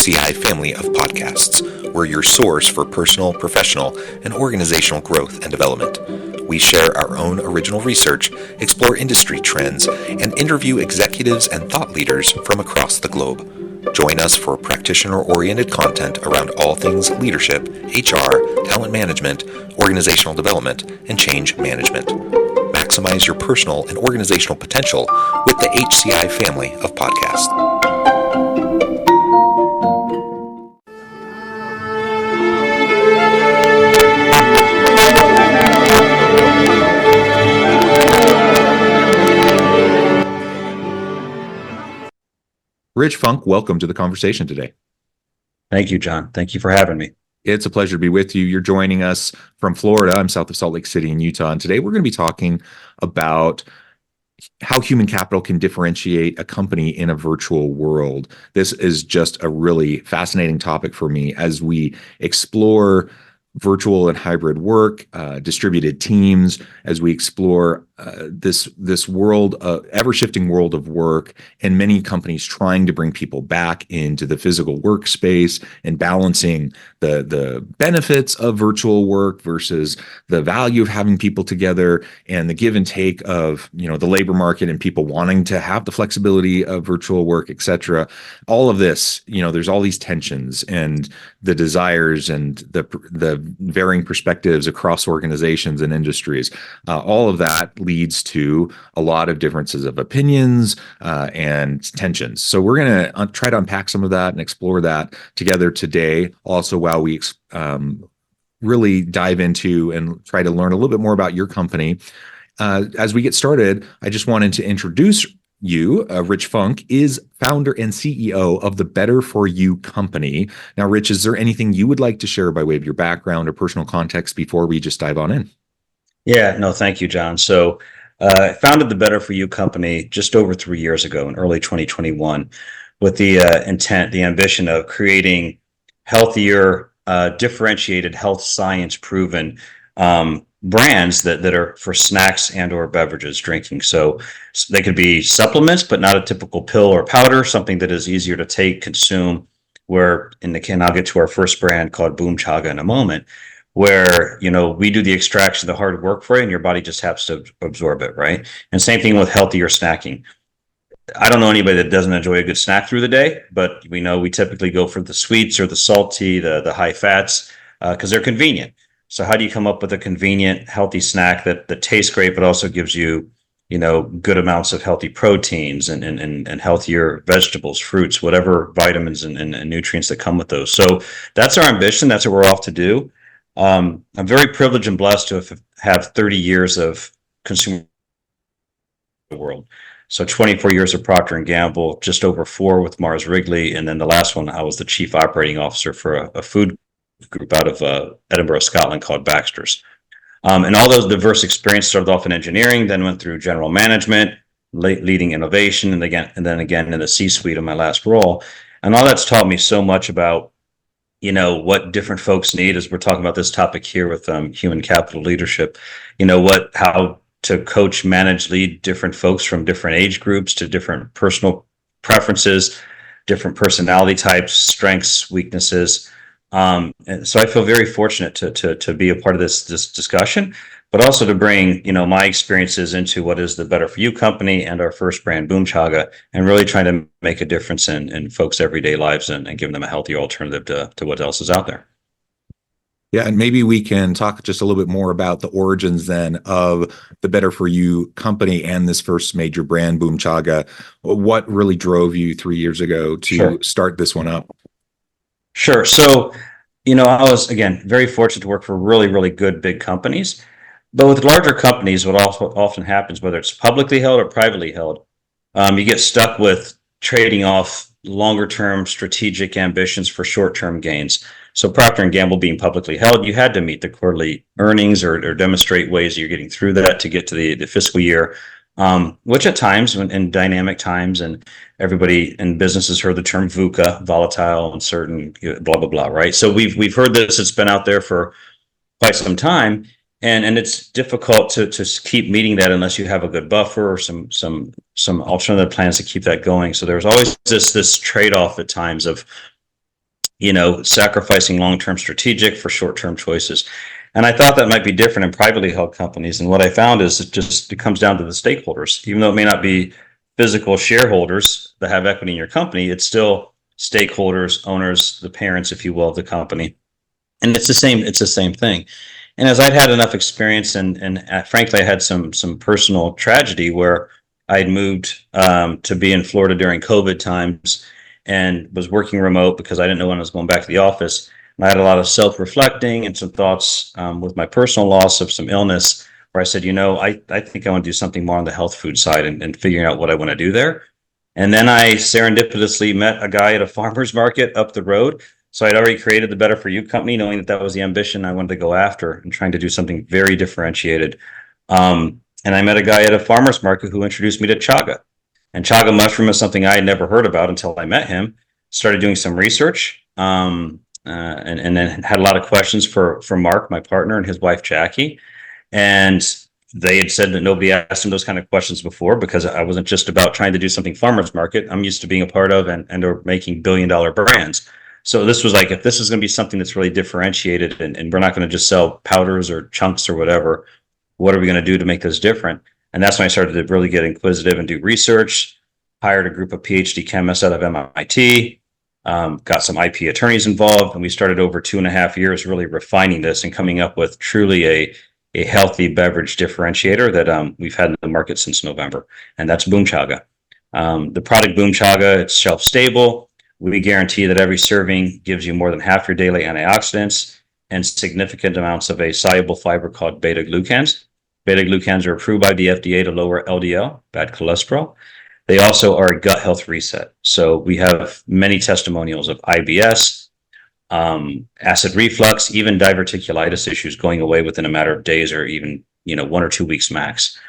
HCI family of podcasts. We're your source for personal, professional, and organizational growth and development. We share our own original research, explore industry trends, and interview executives and thought leaders from across the globe. Join us for practitioner-oriented content around all things leadership, HR, talent management, organizational development, and change management. Maximize your personal and organizational potential with the HCI family of podcasts. Rich Funk, welcome to the conversation today. Thank you, John. Thank you for having me. It's a pleasure to be with you. You're joining us from Florida. I'm south of Salt Lake City in Utah. And today we're going to be talking about how human capital can differentiate a company in a virtual world. This is just a really fascinating topic for me as we explore virtual and hybrid work, distributed teams, as we explore this world, ever-shifting world of work, and many companies trying to bring people back into the physical workspace and balancing the benefits of virtual work versus the value of having people together and the give and take of the labor market and people wanting to have the flexibility of virtual work, et cetera. All of this, there's all these tensions and the desires and the varying perspectives across organizations and industries. All of that leads to a lot of differences of opinions and tensions. So we're going to try to unpack some of that and explore that together today. Also, while we really dive into and try to learn a little bit more about your company. As we get started, I just wanted to introduce you. Rich Funk is founder and CEO of the Better For You company. Now, Rich, is there anything you would like to share by way of your background or personal context before we just dive on in? Yeah, no, thank you, John. So I founded the Better For You company just over 3 years ago in early 2021 with the the ambition of creating healthier, differentiated, health science proven brands that are for snacks and or beverages drinking. So they could be supplements, but not a typical pill or powder, something that is easier to take, consume, I'll get to our first brand called Boom Chaga in a moment, where, we do the extraction, the hard work for you, and your body just has to absorb it, right? And same thing with healthier snacking. I don't know anybody that doesn't enjoy a good snack through the day, but we know we typically go for the sweets or the salty, the high fats, because they're convenient. So how do you come up with a convenient, healthy snack that tastes great, but also gives you, good amounts of healthy proteins and healthier vegetables, fruits, whatever vitamins and nutrients that come with those. So that's our ambition. That's what we're off to do. I'm very privileged and blessed to have 30 years of consumer world. So 24 years of Procter & Gamble, just over 4 with Mars Wrigley. And then the last one, I was the chief operating officer for a food group out of Edinburgh, Scotland called Baxter's. And all those diverse experiences started off in engineering, then went through general management, leading innovation, and then again in the C-suite of my last role. And all that's taught me so much about, what different folks need as we're talking about this topic here with human capital leadership, how to coach, manage, lead different folks from different age groups to different personal preferences, different personality types, strengths, weaknesses. And so I feel very fortunate to be a part of this discussion, but also to bring, my experiences into what is the Better For You company and our first brand, Boom Chaga, and really trying to make a difference in folks' everyday lives and giving them a healthier alternative to what else is out there. Yeah, and maybe we can talk just a little bit more about the origins then of the Better For You company and this first major brand, Boom Chaga. What really drove you 3 years ago to start this one up? Sure. So, I was, again, very fortunate to work for really, really good big companies. But with larger companies, what also often happens, whether it's publicly held or privately held, you get stuck with trading off longer-term strategic ambitions for short-term gains. So Procter & Gamble being publicly held, you had to meet the quarterly earnings or demonstrate ways that you're getting through that to get to the fiscal year, which at times, in dynamic times, and everybody in business has heard the term VUCA, volatile, uncertain, blah, blah, blah, right? So we've heard this. It's been out there for quite some time. And it's difficult to keep meeting that unless you have a good buffer or some alternative plans to keep that going. So there's always this trade-off at times of sacrificing long-term strategic for short-term choices. And I thought that might be different in privately held companies. And what I found is it comes down to the stakeholders. Even though it may not be physical shareholders that have equity in your company, it's still stakeholders, owners, the parents, if you will, of the company. And it's the same thing. And as I'd had enough experience, and frankly, I had some personal tragedy where I'd moved to be in Florida during COVID times and was working remote because I didn't know when I was going back to the office. And I had a lot of self-reflecting and some thoughts with my personal loss of some illness, where I said, I think I want to do something more on the health food side, and figuring out what I want to do there. And then I serendipitously met a guy at a farmer's market up the road. So I'd already created the Better For You company, knowing that that was the ambition I wanted to go after, and trying to do something very differentiated. And I met a guy at a farmer's market who introduced me to chaga. And chaga mushroom is something I had never heard about until I met him. Started doing some research, and then had a lot of questions for Mark, my partner, and his wife Jackie. And they had said that nobody asked him those kind of questions before, because I wasn't just about trying to do something farmers market. I'm used to being a part of and or making billion-dollar brands. So this was like, if this is going to be something that's really differentiated, and we're not going to just sell powders or chunks or whatever, what are we going to do to make this different? And that's when I started to really get inquisitive and do research. Hired a group of PhD chemists out of MIT, got some IP attorneys involved, and we started over 2.5 years really refining this and coming up with truly a healthy beverage differentiator that we've had in the market since November, and that's Boom Chaga. The product Boom Chaga, it's shelf stable. We guarantee that every serving gives you more than half your daily antioxidants and significant amounts of a soluble fiber called beta-glucans. Beta-glucans are approved by the FDA to lower LDL, bad cholesterol. They also are a gut health reset. So we have many testimonials of IBS, acid reflux, even diverticulitis issues going away within a matter of days, or even 1 or 2 weeks max.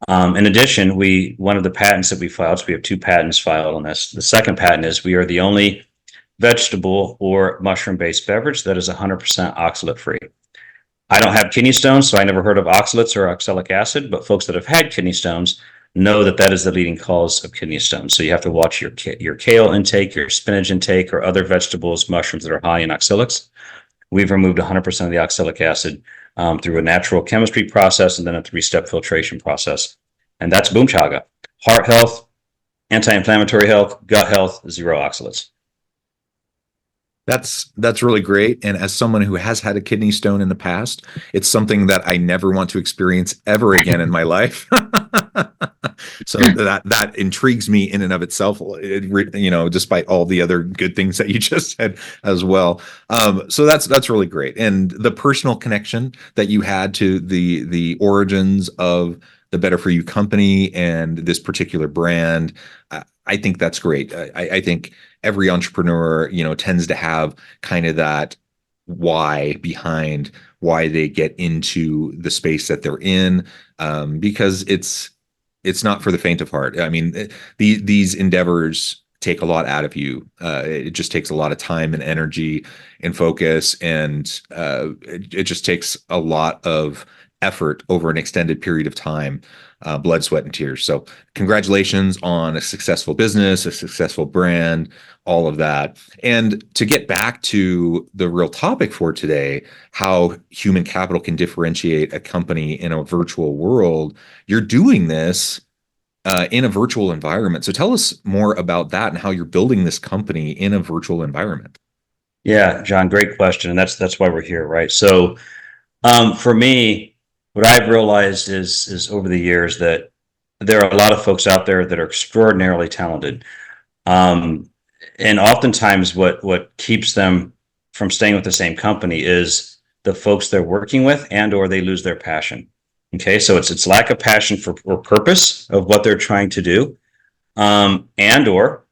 In addition, one of the patents that we filed, so we have 2 patents filed on this. The second patent is we are the only vegetable or mushroom-based beverage that is 100% oxalate-free. I don't have kidney stones, so I never heard of oxalates or oxalic acid, but folks that have had kidney stones know that that is the leading cause of kidney stones. So you have to watch your kale intake, your spinach intake, or other vegetables, mushrooms that are high in oxalates. We've removed 100% of the oxalic acid through a natural chemistry process and then a 3-step filtration process. And that's Boom Chaga. Heart health, anti-inflammatory health, gut health, 0 oxalates. That's really great. And as someone who has had a kidney stone in the past, it's something that I never want to experience ever again in my life. So that intrigues me in and of itself, despite all the other good things that you just said as well. So that's really great. And the personal connection that you had to the origins of the Better For You company and this particular brand, I think that's great. I think every entrepreneur, tends to have kind of that why behind why they get into the space that they're in, because it's not for the faint of heart. I mean, these endeavors take a lot out of you. It just takes a lot of time and energy and focus, and it just takes a lot of effort over an extended period of time, blood, sweat, and tears. So congratulations on a successful business, a successful brand, all of that. And to get back to the real topic for today, how human capital can differentiate a company in a virtual world, you're doing this in a virtual environment. So tell us more about that and how you're building this company in a virtual environment. Yeah, John, great question. And that's why we're here, right? So for me, what I've realized is over the years that there are a lot of folks out there that are extraordinarily talented. And oftentimes what keeps them from staying with the same company is the folks they're working with, and or they lose their passion. Okay, so it's lack of passion or purpose of what they're trying to do, and or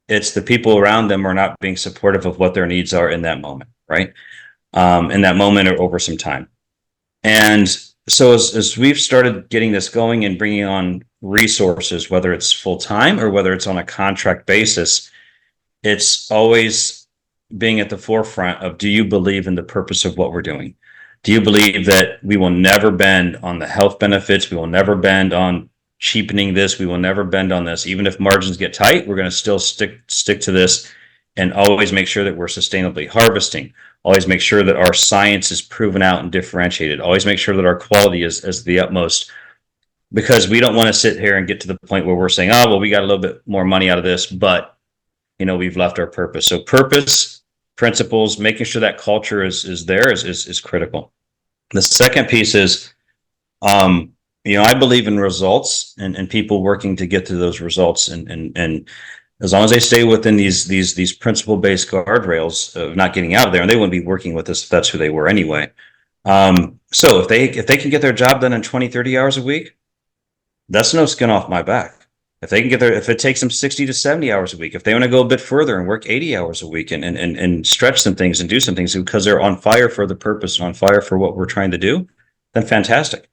it's the people around them are not being supportive of what their needs are in that moment, right? In that moment or over some time. And so as we've started getting this going and bringing on resources, whether it's full-time or whether it's on a contract basis, it's always being at the forefront of, do you believe in the purpose of what we're doing? Do you believe that we will never bend on the health benefits? We will never bend on cheapening this. We will never bend on this. Even if margins get tight, we're going to still stick to this and always make sure that we're sustainably harvesting, always make sure that our science is proven out and differentiated, always make sure that our quality is the utmost, because we don't want to sit here and get to the point where we're saying, oh, well, we got a little bit more money out of this, but we've left our purpose. So purpose, principles, making sure that culture is there is critical. The second piece is, I believe in results and people working to get to those results, and as long as they stay within these principle based guardrails of not getting out of there, and they wouldn't be working with us if that's who they were anyway. So if they can get their job done in 20, 30 hours a week, that's no skin off my back. If they can if it takes them 60 to 70 hours a week, if they want to go a bit further and work 80 hours a week and stretch some things and do some things because they're on fire for the purpose and on fire for what we're trying to do, then fantastic.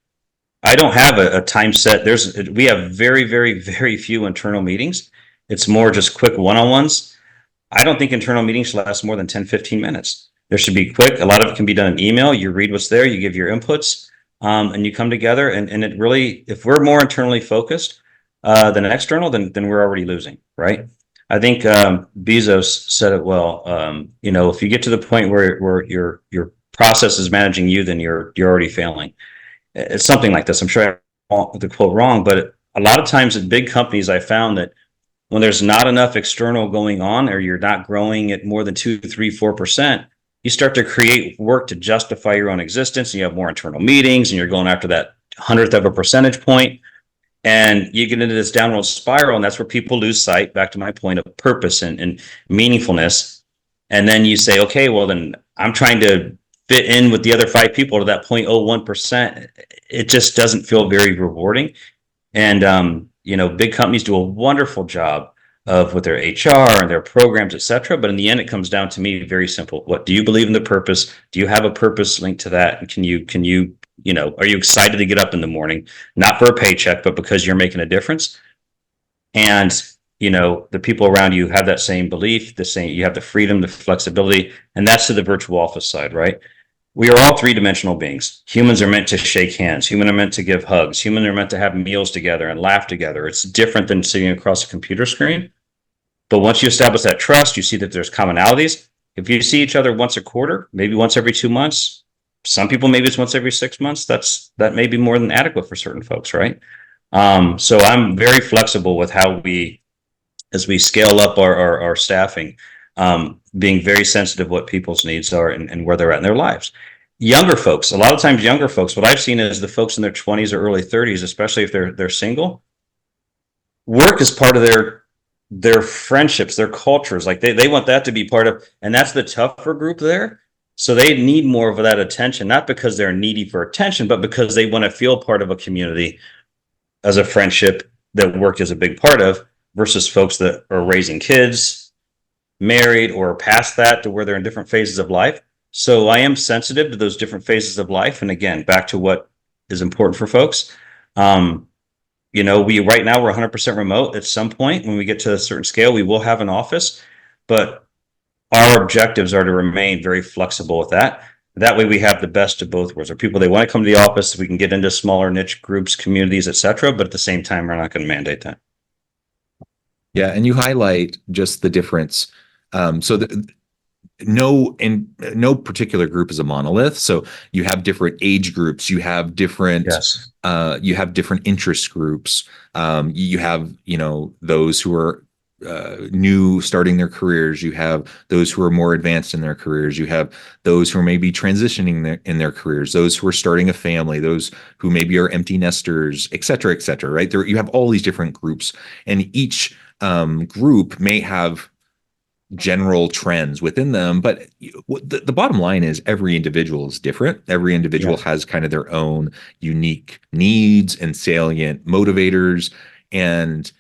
I don't have a time set. We have very, very, very few internal meetings. It's more just quick one-on-ones. I don't think internal meetings should last more than 10, 15 minutes. There should be quick. A lot of it can be done in email. You read what's there, you give your inputs, and you come together. And it really, if we're more internally focused than external, then we're already losing, right? I think Bezos said it well. If you get to the point where your process is managing you, then you're already failing. It's something like this. I'm sure I got the quote wrong, but a lot of times at big companies, I found that when there's not enough external going on, or you're not growing at more than 2, 3, 4%, you start to create work to justify your own existence, and you have more internal meetings, and you're going after that 100th of a percentage point, and you get into this downward spiral, and that's where people lose sight, back to my point of purpose and meaningfulness. And then you say, okay, well, then I'm trying to fit in with the other 5 people to that 0.01%. It just doesn't feel very rewarding. And big companies do a wonderful job of with their HR and their programs, et cetera. But in the end, it comes down to me very simple. What do you believe in the purpose? Do you have a purpose linked to that? And are you excited to get up in the morning, not for a paycheck, but because you're making a difference? And the people around you have that same belief, you have the freedom, the flexibility, and that's to the virtual office side, right? We are all three-dimensional beings. Humans are meant to shake hands. Humans are meant to give hugs. Humans are meant to have meals together and laugh together. It's different than sitting across a computer screen. But once you establish that trust, you see that there's commonalities. If you see each other once a quarter, maybe once every 2 months, some people maybe it's once every 6 months. That may be more than adequate for certain folks, right? So I'm very flexible with how as we scale up our staffing, being very sensitive what people's needs are and where they're at in their lives. Younger folks, a lot of times younger folks, what I've seen is the folks in their 20s or early 30s, especially if they're single, work is part of their friendships, their cultures. Like they want that to be part of, and that's the tougher group there. So they need more of that attention, not because they're needy for attention, but because they want to feel part of a community as a friendship that work is a big part of, versus folks that are raising kids, married, or past that to where they're in different phases of life. So I am sensitive to those different phases of life. And again, back to what is important for folks. We right now we're 100% remote. At some point when we get to a certain scale, we will have an office, but our objectives are to remain very flexible with that. That way we have the best of both worlds. Or people, they want to come to the office, we can get into smaller niche groups, communities, etc. But at the same time, we're not going to mandate that. Yeah, and you highlight just the difference. No particular group is a monolith. So you have different age groups, you have different Yes. you have different interest groups. You have those who are new, starting their careers. You have those who are more advanced in their careers. You have those who are maybe transitioning in their careers. Those who are starting a family. Those who maybe are empty nesters, et cetera, et cetera. Right there, you have all these different groups, and each group may have general trends within them, but the bottom line is every individual is different. Every individual has kind of their own unique needs and salient motivators, and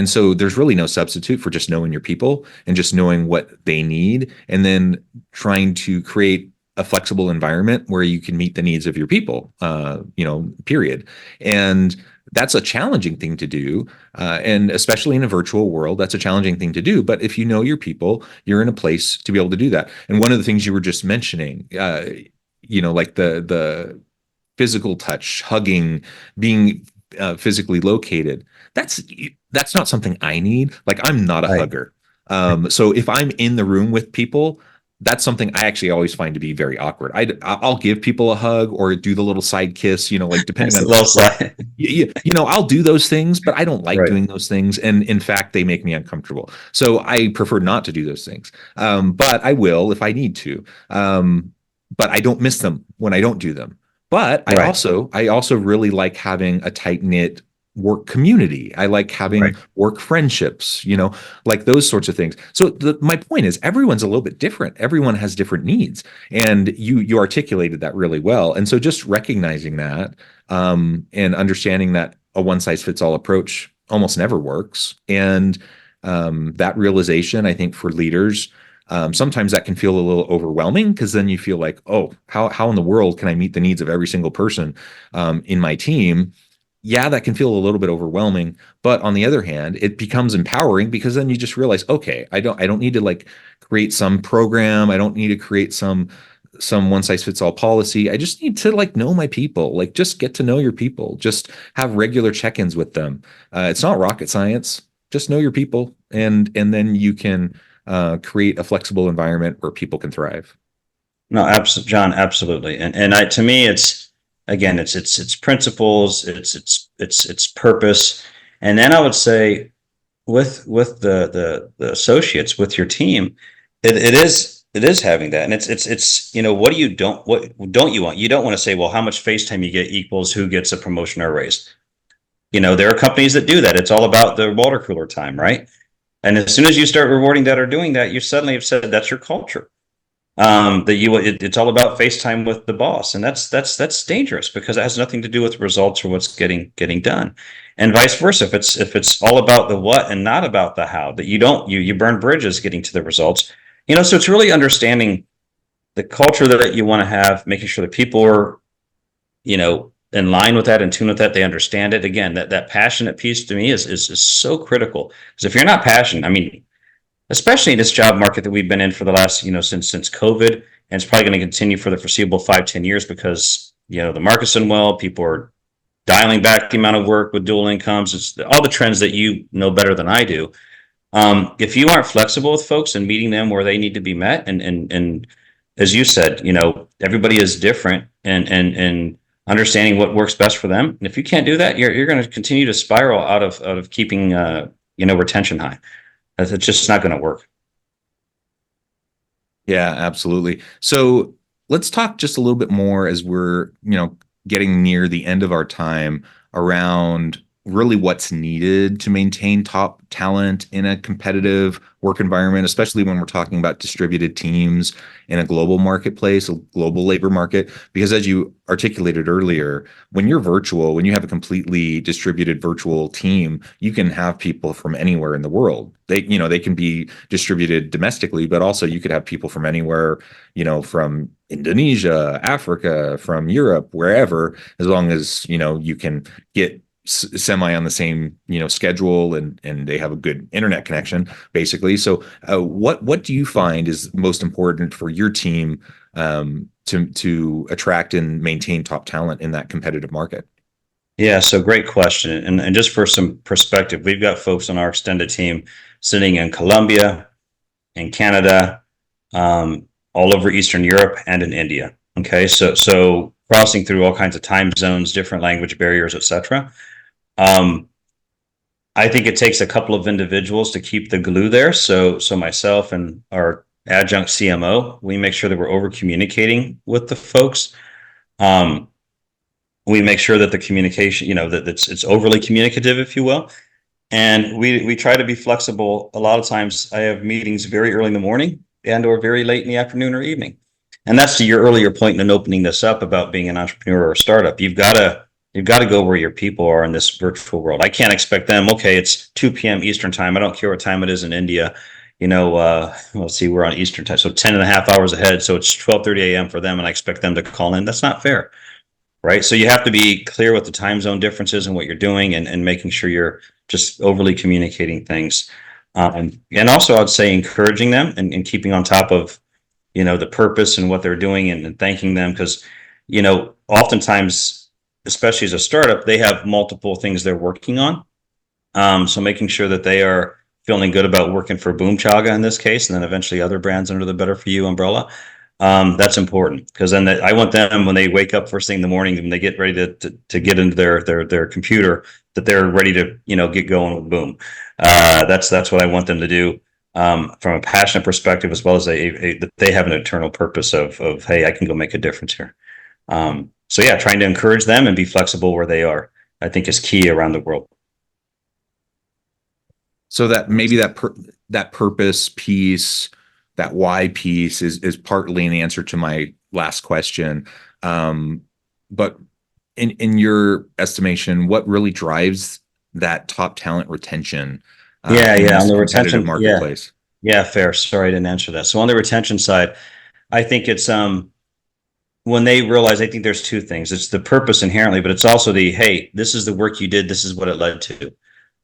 so there's really no substitute for just knowing your people and just knowing what they need, and then trying to create a flexible environment where you can meet the needs of your people, period. And that's a challenging thing to do. And especially in a virtual world, that's a challenging thing to do. But if you know your people, you're in a place to be able to do that. And one of the things you were just mentioning, like the physical touch, hugging, being physically located, that's not something I need. Like, I'm not a Right. hugger. So if I'm in the room with people, that's something I actually always find to be very awkward. I'll give people a hug or do the little side kiss, like depending It's a on little like side. I'll do those things, but I don't like Right. doing those things, and in fact, they make me uncomfortable. So I prefer not to do those things. But I will if I need to. But I don't miss them when I don't do them. But Right. I also really like having a tight knit work community. I like having Right. work friendships, like those sorts of things. So my point is everyone's a little bit different. Everyone has different needs, and you articulated that really well. And so just recognizing that, and understanding that a one size fits all approach almost never works, and that realization, I think, for leaders. Sometimes that can feel a little overwhelming because then you feel like, oh, how in the world can I meet the needs of every single person in my team? Yeah, that can feel a little bit overwhelming, but on the other hand, it becomes empowering because then you just realize, okay, I don't need to like create some program. I don't need to create some one size fits all policy. I just need to like know my people, like just get to know your people, just have regular check-ins with them. It's not rocket science. Just know your people, and then you can create a flexible environment where people can thrive. No, absolutely, John, absolutely. And to me, it's again, it's principles, it's purpose, and then I would say with the associates with your team, it is having that, and it's what do you don't what don't you want? You don't want to say, well, how much face time you get equals who gets a promotion or a raise. There are companies that do that. It's all about the water cooler time, right? And as soon as you start rewarding that or doing that, you suddenly have said that's your culture. It's all about FaceTime with the boss, and that's dangerous because it has nothing to do with results or what's getting done, and vice versa. If it's all about the what and not about the how, that you burn bridges getting to the results. So it's really understanding the culture that you want to have, making sure that people are in line with that, in tune with that, they understand it. Again, that passionate piece to me is so critical, because if you're not passionate, I mean, especially in this job market that we've been in for the last, since COVID, and it's probably going to continue for the foreseeable 5-10 years, because the market's done well, people are dialing back the amount of work with dual incomes. It's all the trends that you know better than I do. If you aren't flexible with folks and meeting them where they need to be met, and as you said, everybody is different, and understanding what works best for them. And if you can't do that, you're going to continue to spiral out of keeping retention high. It's just not going to work. Yeah, absolutely. So let's talk just a little bit more as we're, getting near the end of our time around really what's needed to maintain top talent in a competitive work environment, especially when we're talking about distributed teams in a global marketplace, a global labor market. Because as you articulated earlier, when you're virtual, when you have a completely distributed virtual team, you can have people from anywhere in the world. They can be distributed domestically, but also you could have people from anywhere, from Indonesia, Africa, from Europe, wherever, as long as, you can get semi on the same schedule, and they have a good internet connection basically. So what do you find is most important for your team to attract and maintain top talent in that competitive market? Yeah, so great question. And just for some perspective, we've got folks on our extended team sitting in Colombia, in Canada, all over Eastern Europe, and in India. Okay, so crossing through all kinds of time zones, different language barriers, etc. Um, I think it takes a couple of individuals to keep the glue there. So myself and our adjunct CMO, we make sure that we're over communicating with the folks. Um, we make sure that the communication, that it's overly communicative, if you will. And we try to be flexible. A lot of times I have meetings very early in the morning and or very late in the afternoon or evening. And that's to your earlier point in opening this up about being an entrepreneur or a startup. You've got to go where your people are in this virtual world. I can't expect them, okay, it's 2 p.m. Eastern time. I don't care what time it is in India. Let's see, we're on Eastern time. So 10 and a half hours ahead. So it's 12:30 a.m. for them, and I expect them to call in. That's not fair. Right. So you have to be clear with the time zone differences and what you're doing, and making sure you're just overly communicating things. And also, I'd say encouraging them, and keeping on top of, the purpose and what they're doing, and thanking them, because, oftentimes, especially as a startup, they have multiple things they're working on. So making sure that they are feeling good about working for Boom Chaga in this case, and then eventually other brands under the Better For You umbrella. That's important because then I want them when they wake up first thing in the morning and they get ready to get into their computer, that they're ready to get going with Boom. That's what I want them to do, from a passionate perspective, as well as that they have an eternal purpose of hey, I can go make a difference here. So yeah, trying to encourage them and be flexible where they are, I think, is key around the world. So that maybe that purpose piece, that why piece is partly an answer to my last question. But in your estimation, what really drives that top talent retention in On this the competitive retention, marketplace? fair. Sorry, I didn't answer that. So on the retention side, I think it's when they realize, I think there's two things. It's the purpose inherently, but it's also the, hey, this is the work you did, this is what it led to.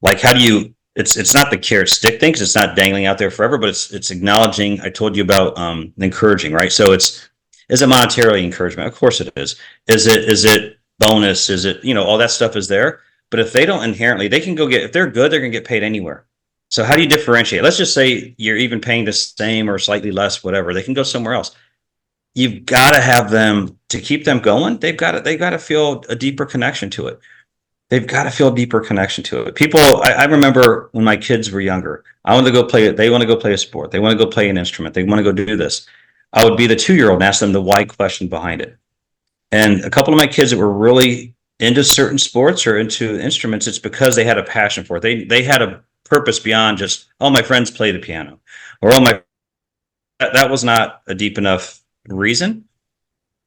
Like, how do you, it's not the carrot stick thing, because it's not dangling out there forever, but it's acknowledging. I told you about encouraging, right? So is it monetarily encouragement? Of course it is. Is it bonus? Is it, all that stuff is there. But if they don't inherently, they can go get, if they're good, they're gonna get paid anywhere. So how do you differentiate? Let's just say you're even paying the same or slightly less, whatever. They can go somewhere else. You've got to have them, to keep them going. They've got to feel a deeper connection to it. They've got to feel a deeper connection to it. People, I remember when my kids were younger, I wanted to go play it. They want to go play a sport. They want to go play an instrument. They want to go do this. I would be the 2-year-old and ask them the why question behind it. And a couple of my kids that were really into certain sports or into instruments, it's because they had a passion for it. They had a purpose beyond just, oh, my friends play the piano, or oh, my, that was not a deep enough reason.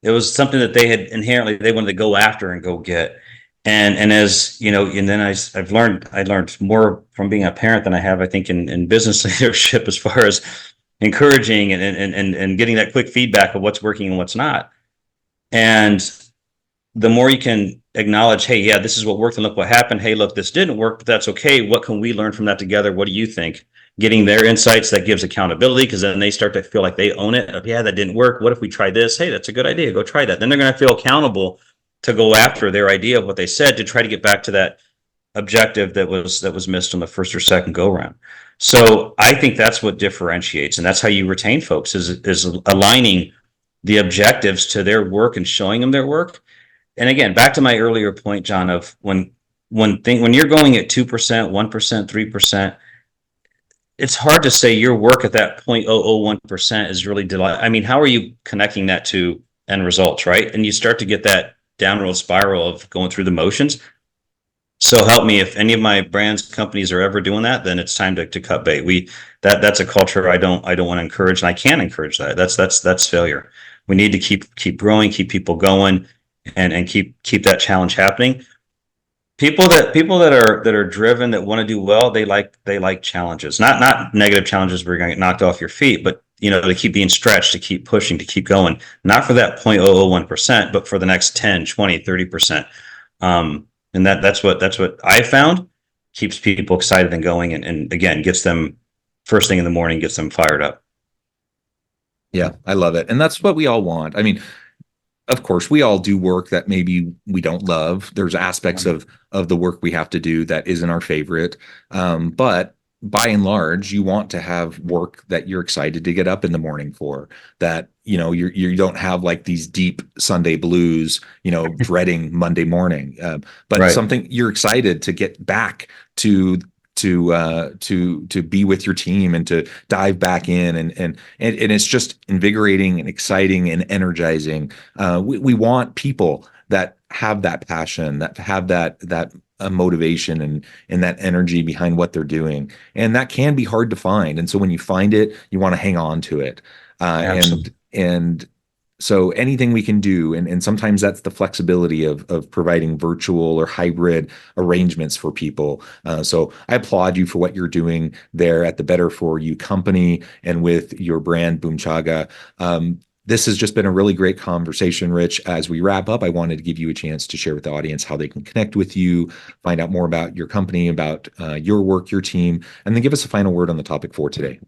It was something that they had inherently, they wanted to go after and go get. And as you know, and then I learned more from being a parent than I have, I think, in business leadership, as far as encouraging and getting that quick feedback of what's working and what's not. And the more you can acknowledge, hey, yeah, this is what worked and look what happened. Hey, look, this didn't work, but that's okay. What can we learn from that together? What do you think? Getting their insights, that gives accountability, because then they start to feel like they own it. Yeah, that didn't work. What if we try this? Hey, that's a good idea. Go try that. Then they're going to feel accountable to go after their idea of what they said, to try to get back to that objective that was missed on the first or second go round. So I think that's what differentiates, and that's how you retain folks, is aligning the objectives to their work and showing them their work. And again, back to my earlier point, John, of when you're going at 2%, 1%, 3%, it's hard to say your work at that 0.001% is really delight. I mean, how are you connecting that to end results, right? And you start to get that downward spiral of going through the motions. So help me, if any of my brands, companies are ever doing that, then it's time to cut bait. That's a culture I don't want to encourage, and I can't encourage that. That's failure. We need to keep growing, keep people going, and keep that challenge happening. People that are driven, that want to do well, they like challenges, not negative challenges where you're going to get knocked off your feet, but to keep being stretched, to keep pushing, to keep going, not for that 0.001%, but for the next 10, 20, 30%. And that's what I found keeps people excited and going, and again, gets them first thing in the morning, gets them fired up. Yeah, I love it. And that's what we all want. I mean, of course, we all do work that maybe we don't love. There's aspects of the work we have to do that isn't our favorite. But by and large, you want to have work that you're excited to get up in the morning for, that, you don't have like these deep Sunday blues, dreading Monday morning. But Right. something you're excited to get back to be with your team and to dive back in, and it's just invigorating and exciting and energizing. We want people that have that passion, that have that motivation and that energy behind what they're doing, and that can be hard to find. And so when you find it, you want to hang on to it. Absolutely. And so anything we can do, and sometimes that's the flexibility of providing virtual or hybrid arrangements for people. So I applaud you for what you're doing there at the Better For You company and with your brand Boom Chaga. This has just been a really great conversation, Rich. As we wrap up, I wanted to give you a chance to share with the audience how they can connect with you, find out more about your company, about your work, your team, and then give us a final word on the topic for today.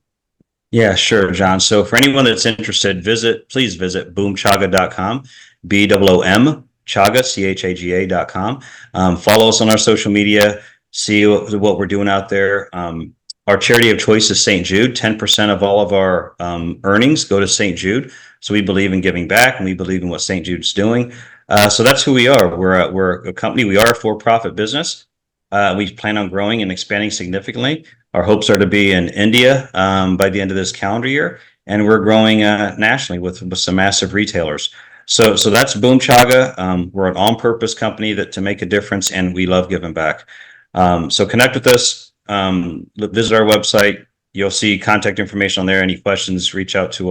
Yeah, sure, John. So for anyone that's interested, please visit boomchaga.com, BOOM Chaga, CHAGA.com. Follow us on our social media, see what we're doing out there. Our charity of choice is St. Jude. 10% of all of our earnings go to St. Jude. So we believe in giving back, and we believe in what St. Jude's doing. So that's who we are. We're a company. We are a for-profit business. We plan on growing and expanding significantly. Our hopes are to be in India by the end of this calendar year, and we're growing nationally with some massive retailers. So that's Boom Chaga. We're an on-purpose company to make a difference, and we love giving back. So connect with us. Visit our website. You'll see contact information on there. Any questions, reach out to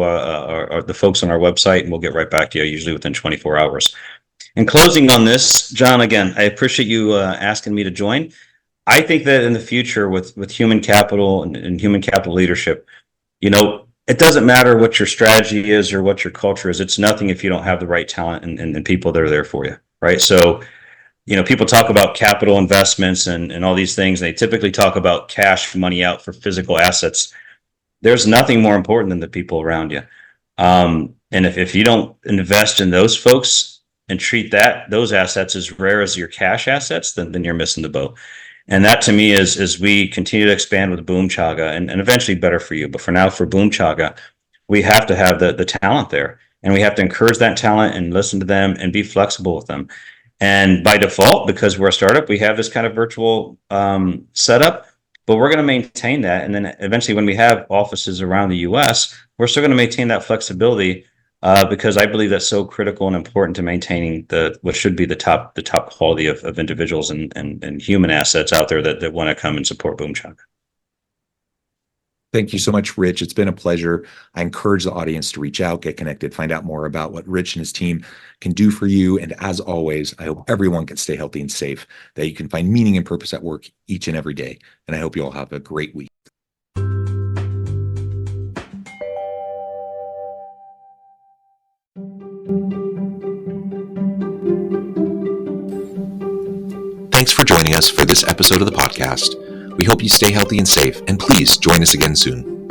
the folks on our website, and we'll get right back to you, usually within 24 hours. In closing on this, John, again, I appreciate you asking me to join. I think that in the future with human capital and human capital leadership, it doesn't matter what your strategy is or what your culture is. It's nothing if you don't have the right talent and people that are there for you, right? So, people talk about capital investments and all these things. They typically talk about cash money out for physical assets. There's nothing more important than the people around you. And if you don't invest in those folks and treat those assets as rare as your cash assets, then you're missing the boat. And that to me is as we continue to expand with Boom Chaga and eventually Better For You. But for now, for Boom Chaga, we have to have the talent there. And we have to encourage that talent and listen to them and be flexible with them. And by default, because we're a startup, we have this kind of virtual setup, but we're going to maintain that. And then eventually when we have offices around the US, we're still going to maintain that flexibility because I believe that's so critical and important to maintaining what should be the top quality of individuals and human assets out there that want to come and support Boom Chaga. Thank you so much, Rich. It's been a pleasure. I encourage the audience to reach out, get connected, find out more about what Rich and his team can do for you. And as always, I hope everyone can stay healthy and safe, that you can find meaning and purpose at work each and every day. And I hope you all have a great week. Thanks for joining us for this episode of the podcast. We hope you stay healthy and safe, and please join us again soon.